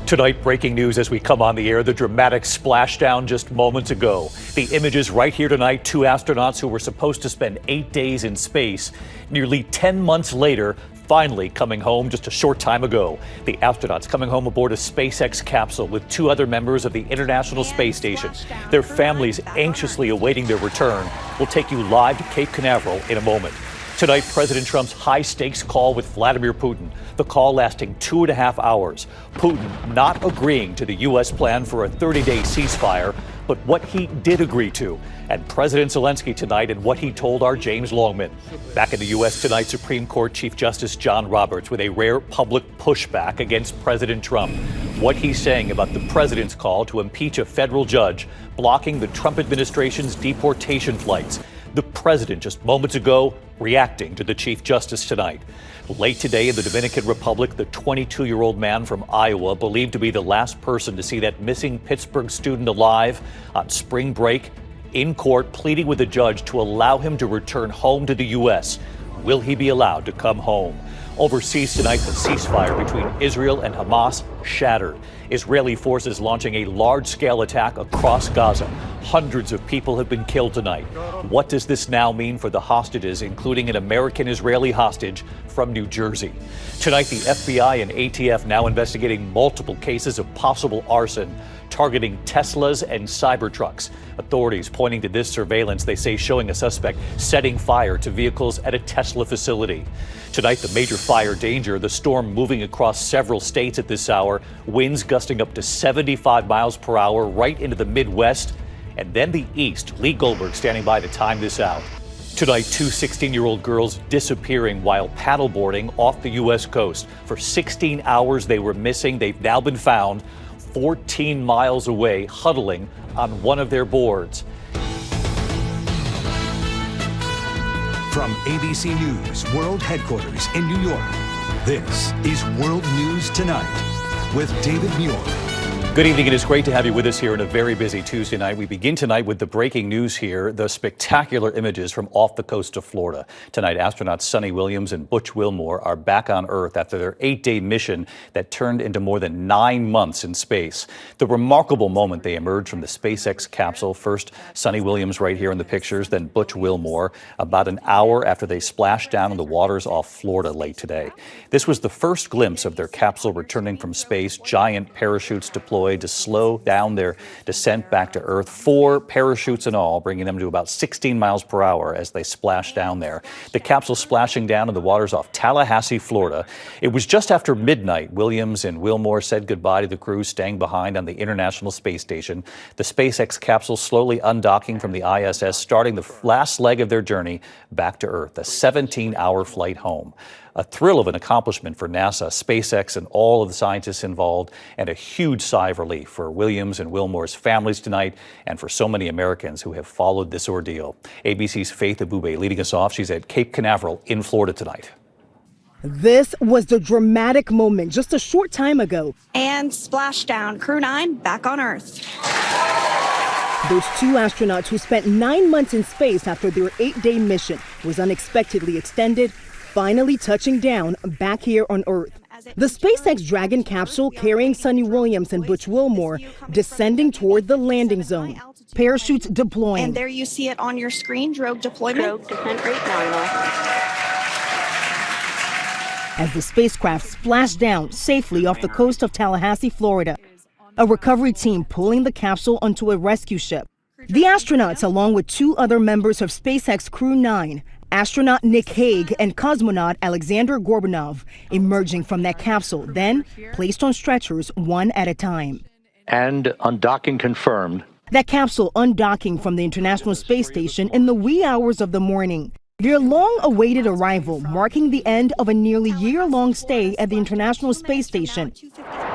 Tonight, breaking news as we come on the air, the dramatic splashdown just moments ago. The images right here tonight, two astronauts who were supposed to spend 8 days in space, nearly 10 months later, finally coming home just a short time ago. The astronauts coming home aboard a SpaceX capsule with two other members of the International Space Station. Their families anxiously awaiting their return. We'll take you live to Cape Canaveral in a moment. Tonight, President Trump's high-stakes call with Vladimir Putin, the call lasting 2.5 hours. Putin not agreeing to the U.S. plan for a 30-day ceasefire, but what he did agree to. And President Zelensky tonight and what he told our James Longman. Back in the U.S. tonight, Supreme Court Chief Justice John Roberts with a rare public pushback against President Trump. What he's saying about the president's call to impeach a federal judge blocking the Trump administration's deportation flights. The president just moments ago reacting to the Chief Justice tonight. Late today in the Dominican Republic, the 22-year-old man from Iowa, believed to be the last person to see that missing Pittsburgh student alive on spring break, in court pleading with the judge to allow him to return home to the U.S. Will he be allowed to come home? Overseas tonight, the ceasefire between Israel and Hamas shattered. Israeli forces launching a large-scale attack across Gaza. Hundreds of people have been killed tonight. What does this now mean for the hostages, including an American-Israeli hostage from New Jersey? Tonight, the FBI and ATF now investigating multiple cases of possible arson targeting Teslas and Cybertrucks. Authorities pointing to this surveillance, they say, showing a suspect setting fire to vehicles at a Tesla facility. Tonight, the major fire danger, the storm moving across several states at this hour, winds gusting up to 75 miles per hour right into the Midwest and then the East. Lee Goldberg standing by to time this out. Tonight, two 16-year-old girls disappearing while paddleboarding off the U.S. coast. For 16 hours, they were missing. They've now been found 14 miles away, huddling on one of their boards. From ABC News World Headquarters in New York, this is World News Tonight with David Muir. Good evening. It is great to have you with us here on a very busy Tuesday night. We begin tonight with the breaking news here, the spectacular images from off the coast of Florida. Tonight, astronauts Suni Williams and Butch Wilmore are back on Earth after their 8-day mission that turned into more than 9 months in space. The remarkable moment they emerged from the SpaceX capsule. First, Suni Williams right here in the pictures, then Butch Wilmore, about an hour after they splashed down in the waters off Florida late today. This was the first glimpse of their capsule returning from space, giant parachutes deployed to slow down their descent back to Earth. 4 parachutes in all, bringing them to about 16 miles per hour as they splashed down there. The capsule splashing down in the waters off Tallahassee, Florida. It was just after midnight. Williams and Wilmore said goodbye to the crew staying behind on the International Space Station. The SpaceX capsule slowly undocking from the ISS, starting the last leg of their journey back to Earth, a 17-hour flight home. A thrill of an accomplishment for NASA, SpaceX, and all of the scientists involved, and a huge sigh of relief for Williams and Wilmore's families tonight and for so many Americans who have followed this ordeal. ABC's Faith Abube leading us off. She's at Cape Canaveral in Florida tonight. This was the dramatic moment just a short time ago. And splashdown, Crew 9 back on Earth. Those two astronauts who spent 9 months in space after their 8-day mission was unexpectedly extended, finally touching down back here on Earth. The SpaceX Dragon capsule carrying Suni Williams and Butch Wilmore descending toward the landing zone. Parachutes deploying. And there you see it on your screen, drogue deployment. Drogue descent rate nominal. As the spacecraft splashed down safely off the coast of Tallahassee, Florida. A recovery team pulling the capsule onto a rescue ship. The astronauts, along with 2 other members of SpaceX Crew 9, astronaut Nick Hague and cosmonaut Alexander Gorbanov, emerging from that capsule, then placed on stretchers one at a time. And undocking confirmed. That capsule undocking from the International Space Station in the wee hours of the morning. Their long-awaited arrival marking the end of a nearly year-long stay at the International Space Station.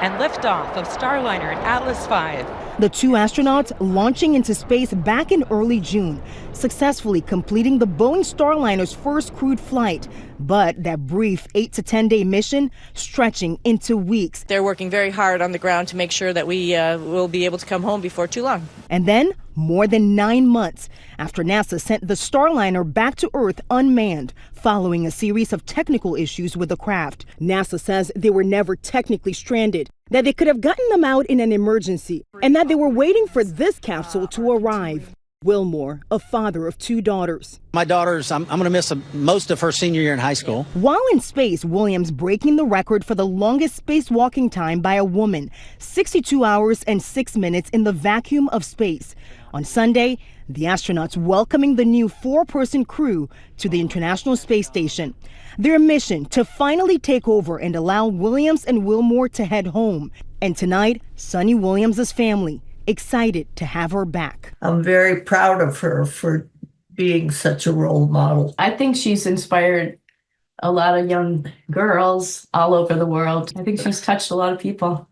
And liftoff of Starliner and Atlas V. The 2 astronauts launching into space back in early June, successfully completing the Boeing Starliner's first crewed flight. But that brief 8 to 10-day mission stretching into weeks. They're working very hard on the ground to make sure that we will be able to come home before too long. And then more than 9 months after NASA sent the Starliner back to Earth unmanned following a series of technical issues with the craft. NASA says they were never technically stranded. that they could have gotten them out in an emergency and that they were waiting for this capsule to arrive. Wilmore, a father of 2 daughters. My daughter's, I'm going to miss most of her senior year in high school. While in space, Williams breaking the record for the longest spacewalking time by a woman, 62 hours and 6 minutes in the vacuum of space. On Sunday, the astronauts welcoming the new 4-person crew to the International Space Station. Their mission to finally take over and allow Williams and Wilmore to head home. And tonight, Sunny Williams' family excited to have her back. I'm very proud of her for being such a role model. I think she's inspired a lot of young girls all over the world. I think she's touched a lot of people.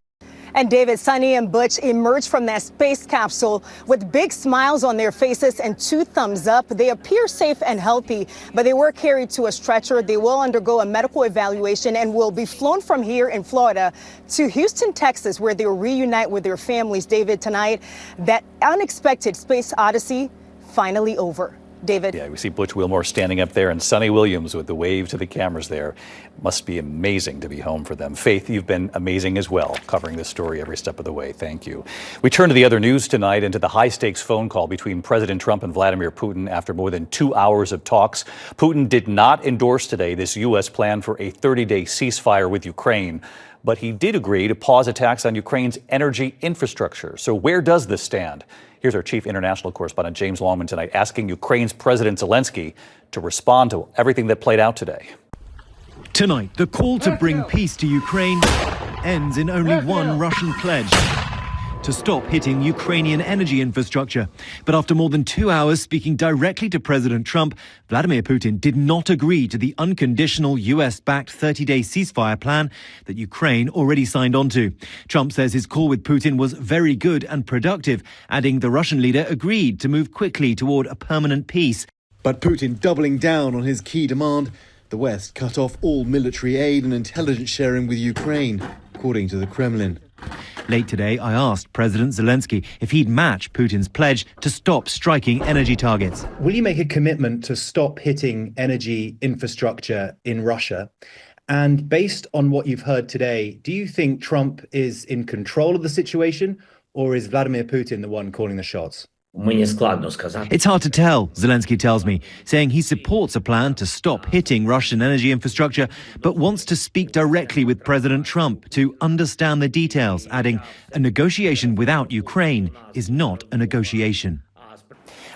And David, Sunny and Butch emerged from that space capsule with big smiles on their faces and 2 thumbs up. They appear safe and healthy, but they were carried to a stretcher. They will undergo a medical evaluation and will be flown from here in Florida to Houston, Texas, where they will reunite with their families. David, tonight, that unexpected space odyssey finally over. David. Yeah, we see Butch Wilmore standing up there and Sunny Williams with the wave to the cameras there. Must be amazing to be home for them. Faith, you've been amazing as well, covering this story every step of the way. Thank you. We turn to the other news tonight and to the high-stakes phone call between President Trump and Vladimir Putin after more than 2 hours of talks. Putin did not endorse today this U.S. plan for a 30-day ceasefire with Ukraine, but he did agree to pause attacks on Ukraine's energy infrastructure. So where does this stand? Here's our chief international correspondent, James Longman, tonight, asking Ukraine's President Zelensky to respond to everything that played out today. Tonight, the call to bring peace to Ukraine ends in only one Russian pledge: to stop hitting Ukrainian energy infrastructure. But after more than 2 hours speaking directly to President Trump, Vladimir Putin did not agree to the unconditional US-backed 30-day ceasefire plan that Ukraine already signed on to. Trump says his call with Putin was very good and productive, adding the Russian leader agreed to move quickly toward a permanent peace. But Putin doubling down on his key demand: the West cut off all military aid and intelligence sharing with Ukraine, according to the Kremlin. Late today, I asked President Zelensky if he'd match Putin's pledge to stop striking energy targets. Will you make a commitment to stop hitting energy infrastructure in Russia? And based on what you've heard today, do you think Trump is in control of the situation, or is Vladimir Putin the one calling the shots? It's hard to tell, Zelensky tells me, saying he supports a plan to stop hitting Russian energy infrastructure, but wants to speak directly with President Trump to understand the details, adding, a negotiation without Ukraine is not a negotiation.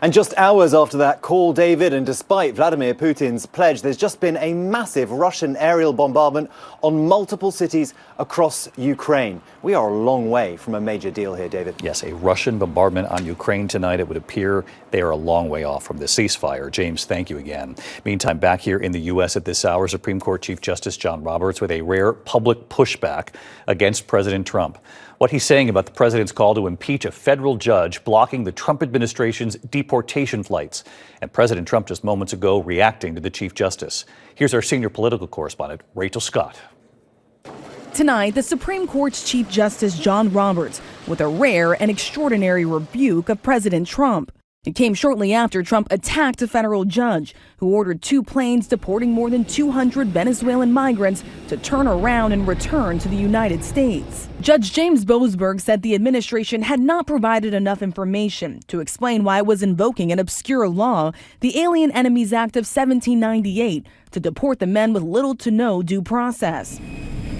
And just hours after that call, David, and despite Vladimir Putin's pledge, there's just been a massive Russian aerial bombardment on multiple cities across Ukraine. We are a long way from a major deal here, David. Yes, a Russian bombardment on Ukraine tonight. It would appear they are a long way off from the ceasefire. James, thank you again. Meantime, back here in the U.S. at this hour, Supreme Court Chief Justice John Roberts with a rare public pushback against President Trump. What he's saying about the president's call to impeach a federal judge blocking the Trump administration's deportation flights. And President Trump just moments ago reacting to the Chief Justice. Here's our senior political correspondent, Rachel Scott. Tonight, the Supreme Court's Chief Justice John Roberts with a rare and extraordinary rebuke of President Trump. It came shortly after Trump attacked a federal judge who ordered 2 planes deporting more than 200 Venezuelan migrants to turn around and return to the United States. Judge James Boasberg said the administration had not provided enough information to explain why it was invoking an obscure law, the Alien Enemies Act of 1798, to deport the men with little to no due process.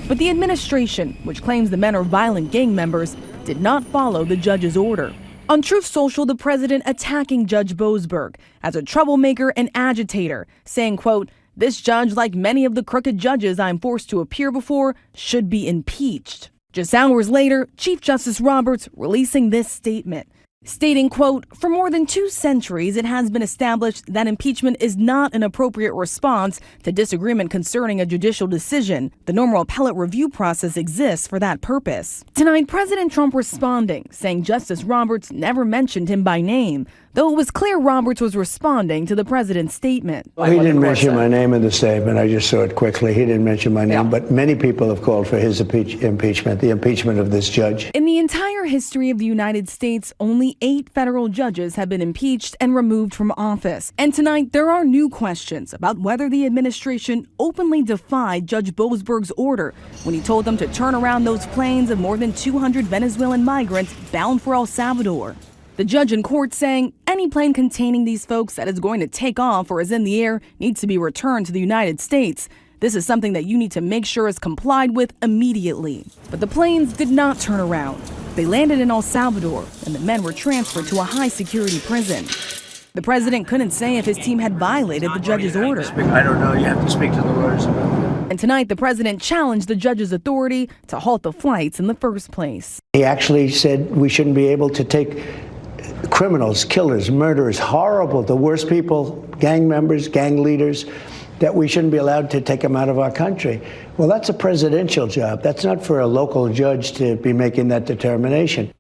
But the administration, which claims the men are violent gang members, did not follow the judge's order. On Truth Social, the president attacking Judge Boasberg as a troublemaker and agitator, saying, quote, "This judge, like many of the crooked judges I'm forced to appear before, should be impeached." Just hours later, Chief Justice Roberts releasing this statement, stating, quote, "For more than 2 centuries, it has been established that impeachment is not an appropriate response to disagreement concerning a judicial decision. The normal appellate review process exists for that purpose." Tonight, President Trump responding, saying Justice Roberts never mentioned him by name, though it was clear Roberts was responding to the president's statement. Well, he didn't mention my name in the statement. I just saw it quickly. He didn't mention my name, but many people have called for his impeachment, the impeachment of this judge. In the entire history of the United States, only 8 federal judges have been impeached and removed from office. And tonight, there are new questions about whether the administration openly defied Judge Boasberg's order when he told them to turn around those planes of more than 200 Venezuelan migrants bound for El Salvador. The judge in court saying any plane containing these folks that is going to take off or is in the air needs to be returned to the United States. This is something that you need to make sure is complied with immediately. But the planes did not turn around. They landed in El Salvador, and the men were transferred to a high-security prison. The president couldn't say if his team had violated the judge's order. I don't know. You have to speak to the lawyers about that. And tonight, the president challenged the judge's authority to halt the flights in the first place. He actually said we shouldn't be able to take criminals, killers, murderers, horrible, the worst people, gang members, gang leaders, that we shouldn't be allowed to take them out of our country. Well, that's a presidential job. That's not for a local judge to be making that determination.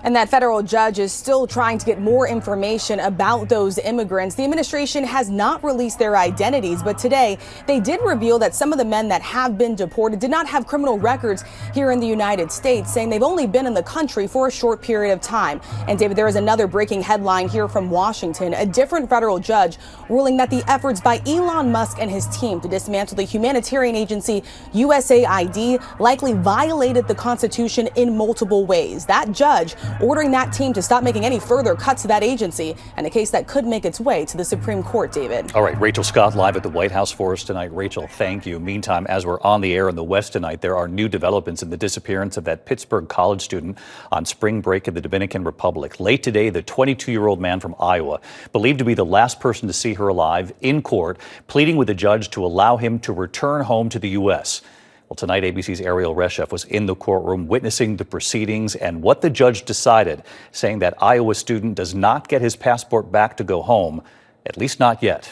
And that federal judge is still trying to get more information about those immigrants. The administration has not released their identities, but today they did reveal that some of the men that have been deported did not have criminal records here in the United States, saying they've only been in the country for a short period of time. And David, there is another breaking headline here from Washington. A different federal judge ruling that the efforts by Elon Musk and his team to dismantle the humanitarian agency USAID likely violated the Constitution in multiple ways. That judge ordering that team to stop making any further cuts to that agency, and a case that could make its way to the Supreme Court, David. All right, Rachel Scott live at the White House for us tonight. Rachel, thank you. Meantime, as we're on the air in the West tonight, there are new developments in the disappearance of that Pittsburgh college student on spring break in the Dominican Republic. Late today, the 22-year-old man from Iowa, believed to be the last person to see her alive, in court, pleading with the judge to allow him to return home to the U.S. Well, tonight, ABC's Ariel Reshef was in the courtroom witnessing the proceedings and what the judge decided, saying that Iowa student does not get his passport back to go home, at least not yet.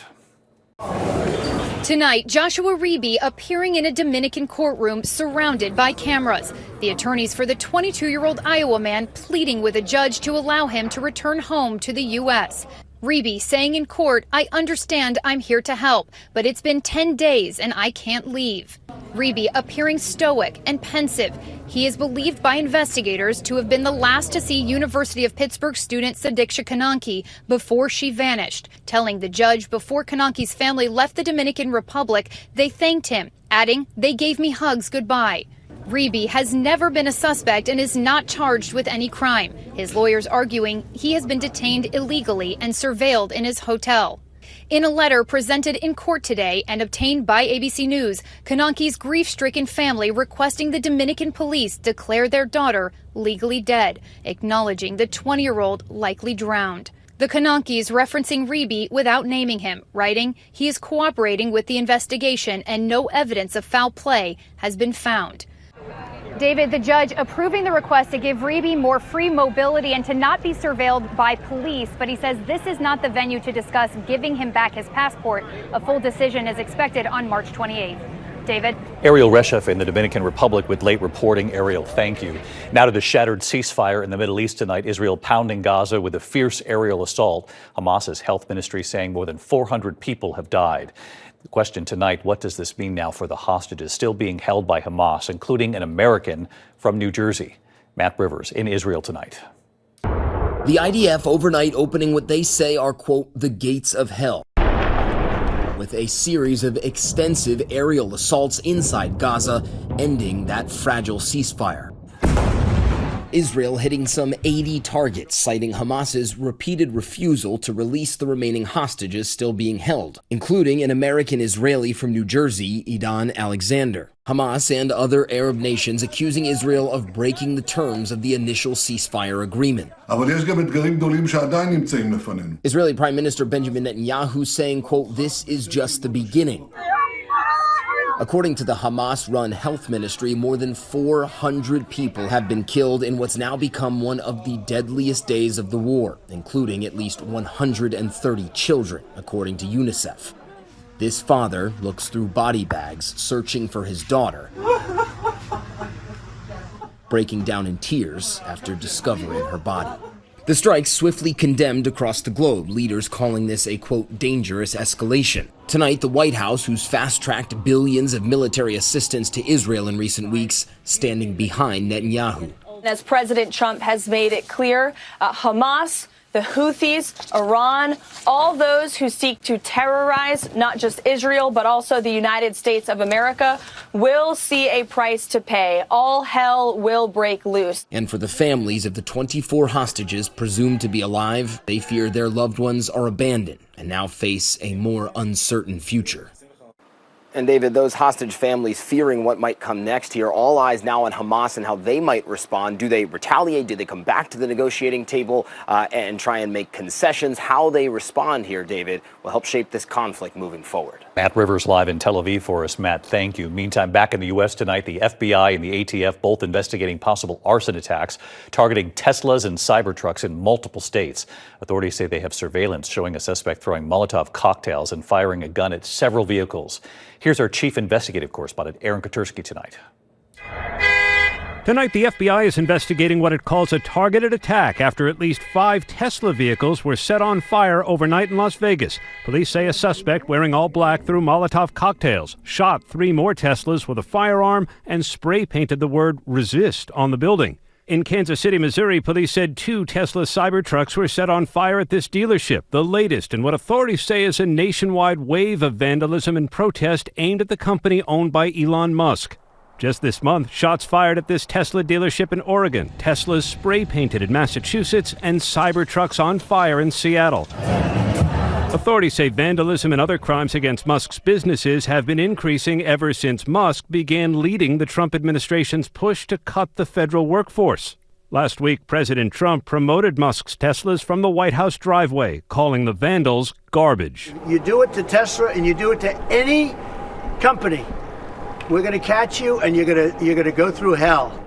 Tonight, Joshua Reeby appearing in a Dominican courtroom surrounded by cameras. The attorneys for the 22-year-old Iowa man pleading with a judge to allow him to return home to the U.S. Reeby saying in court, "I understand I'm here to help, but it's been 10 days and I can't leave." Reeby appearing stoic and pensive. He is believed by investigators to have been the last to see University of Pittsburgh student Sadiqa Kananki before she vanished, telling the judge before Kananki's family left the Dominican Republic, they thanked him, adding, "They gave me hugs goodbye." Reeby has never been a suspect and is not charged with any crime. His lawyers arguing he has been detained illegally and surveilled in his hotel. In a letter presented in court today and obtained by ABC News, Kananki's grief-stricken family requesting the Dominican police declare their daughter legally dead, acknowledging the 20-year-old likely drowned. The Kanankis referencing Reeby without naming him, writing, "He is cooperating with the investigation and no evidence of foul play has been found." David, the judge approving the request to give Reeby more free mobility and to not be surveilled by police, but he says this is not the venue to discuss giving him back his passport. A full decision is expected on March 28th. David? Ariel Reshef in the Dominican Republic with late reporting. Ariel, thank you. Now to the shattered ceasefire in the Middle East tonight. Israel pounding Gaza with a fierce aerial assault. Hamas's health ministry saying more than 400 people have died. The question tonight, what does this mean now for the hostages still being held by Hamas, including an American from New Jersey? Matt Rivers in Israel tonight. The IDF overnight opening what they say are, quote, the gates of hell, with a series of extensive aerial assaults inside Gaza, ending that fragile ceasefire. Israel hitting some 80 targets, citing Hamas's repeated refusal to release the remaining hostages still being held, including an American-Israeli from New Jersey, Idan Alexander. Hamas and other Arab nations accusing Israel of breaking the terms of the initial ceasefire agreement. Israeli Prime Minister Benjamin Netanyahu saying, quote, "This is just the beginning." According to the Hamas-run health ministry, more than 400 people have been killed in what's now become one of the deadliest days of the war, including at least 130 children, according to UNICEF. This father looks through body bags, searching for his daughter, breaking down in tears after discovering her body. The strikes swiftly condemned across the globe, leaders calling this a, quote, dangerous escalation. Tonight, the White House, who's fast-tracked billions of military assistance to Israel in recent weeks, standing behind Netanyahu. As President Trump has made it clear, Hamas, the Houthis, Iran, all those who seek to terrorize not just Israel, but also the United States of America, will see a price to pay. All hell will break loose. And for the families of the 24 hostages presumed to be alive, they fear their loved ones are abandoned and now face a more uncertain future. And David, those hostage families fearing what might come next here, all eyes now on Hamas and how they might respond. Do they retaliate? Do they come back to the negotiating table and try and make concessions? How they respond here, David, will help shape this conflict moving forward. Matt Rivers live in Tel Aviv for us. Matt, thank you. Meantime, back in the U.S. tonight, the FBI and the ATF both investigating possible arson attacks targeting Teslas and Cybertrucks in multiple states. Authorities say they have surveillance showing a suspect throwing Molotov cocktails and firing a gun at several vehicles. Here's our chief investigative correspondent, Aaron Katersky, tonight. Tonight, the FBI is investigating what it calls a targeted attack after at least 5 Tesla vehicles were set on fire overnight in Las Vegas. Police say a suspect wearing all black threw Molotov cocktails, shot 3 more Teslas with a firearm, and spray painted the word "resist" on the building. In Kansas City, Missouri, police said 2 Tesla Cybertrucks were set on fire at this dealership, the latest in what authorities say is a nationwide wave of vandalism and protest aimed at the company owned by Elon Musk. Just this month, shots fired at this Tesla dealership in Oregon, Teslas spray painted in Massachusetts, and Cybertrucks on fire in Seattle. Authorities say vandalism and other crimes against Musk's businesses have been increasing ever since Musk began leading the Trump administration's push to cut the federal workforce. Last week, President Trump promoted Musk's Teslas from the White House driveway, calling the vandals garbage. You do it to Tesla and you do it to any company, we're going to catch you and you're going to go through hell.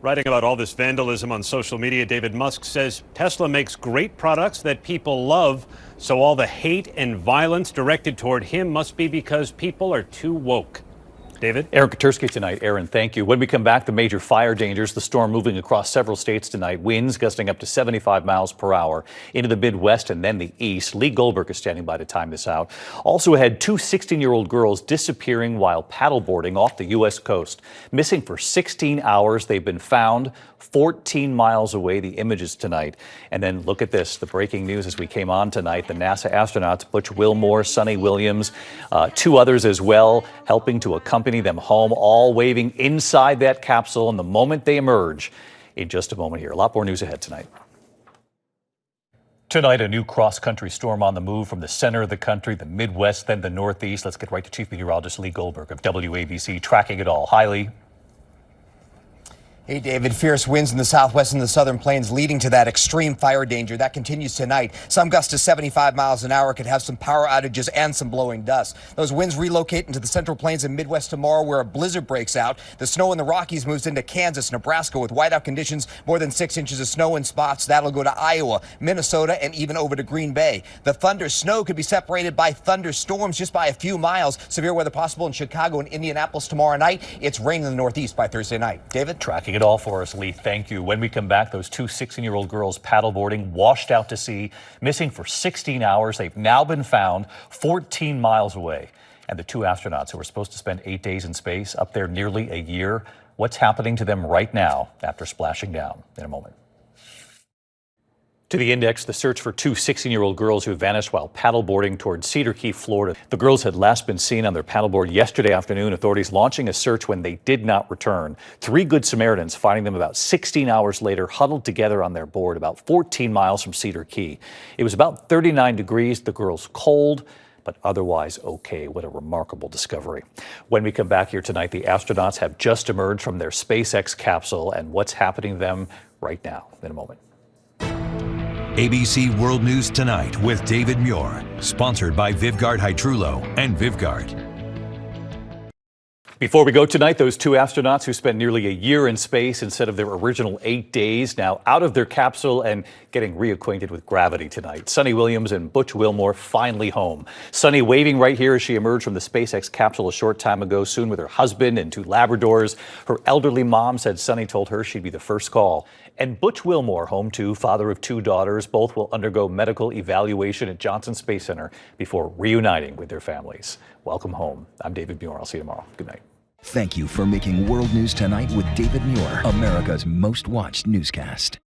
Writing about all this vandalism on social media, David Musk says Tesla makes great products that people love, so all the hate and violence directed toward him must be because people are too woke. David? Aaron Katersky tonight. Aaron, thank you. When we come back, the major fire dangers, the storm moving across several states tonight, winds gusting up to 75 miles per hour into the Midwest and then the East. Lee Goldberg is standing by to time this out. Also ahead, 2 16-year-old girls disappearing while paddleboarding off the U.S. coast. Missing for 16 hours. They've been found 14 miles away. The images tonight. And then look at this, the breaking news as we came on tonight. The NASA astronauts, Butch Wilmore, Sonny Williams, 2 others as well, helping to accompany them home, all waving inside that capsule. And the moment they emerge, in just a moment here. A lot more news ahead tonight. Tonight, a new cross-country storm on the move from the center of the country, the Midwest, then the Northeast. Let's get right to Chief Meteorologist Lee Goldberg of WABC, tracking it all. Hi, Lee. Hey, David. Fierce winds in the southwest and the southern plains leading to that extreme fire danger. That continues tonight. Some gusts to 75 miles an hour could have some power outages and some blowing dust. Those winds relocate into the central plains and Midwest tomorrow where a blizzard breaks out. The snow in the Rockies moves into Kansas, Nebraska with whiteout conditions, more than 6 inches of snow in spots. That'll go to Iowa, Minnesota, and even over to Green Bay. The thunder snow could be separated by thunderstorms just by a few miles. Severe weather possible in Chicago and Indianapolis tomorrow night. It's raining in the Northeast by Thursday night. David? Tracking it all for us, Lee. Thank you. When we come back, those 2 16-year-old girls paddleboarding, washed out to sea, missing for 16 hours. They've now been found 14 miles away. And the 2 astronauts who were supposed to spend 8 days in space, up there nearly a year. What's happening to them right now after splashing down? In a moment. To the Index, the search for 2 16-year-old girls who vanished while paddleboarding toward Cedar Key, Florida. The girls had last been seen on their paddleboard yesterday afternoon, authorities launching a search when they did not return. 3 Good Samaritans finding them about 16 hours later, huddled together on their board about 14 miles from Cedar Key. It was about 39 degrees, the girls cold, but otherwise okay. What a remarkable discovery. When we come back here tonight, the astronauts have just emerged from their SpaceX capsule and what's happening to them right now. In a moment. ABC World News Tonight with David Muir, sponsored by Vivgard Hytrulo and Vivgard. Before we go tonight, those 2 astronauts who spent nearly a year in space instead of their original 8 days, now out of their capsule and getting reacquainted with gravity tonight. Sonny Williams and Butch Wilmore finally home. Sonny waving right here as she emerged from the SpaceX capsule a short time ago, soon with her husband and 2 Labradors. Her elderly mom said Sonny told her she'd be the first call And Butch Wilmore, home to father of 2 daughters, both will undergo medical evaluation at Johnson Space Center before reuniting with their families. Welcome home. I'm David Muir. I'll see you tomorrow. Good night. Thank you for making World News Tonight with David Muir America's most watched newscast.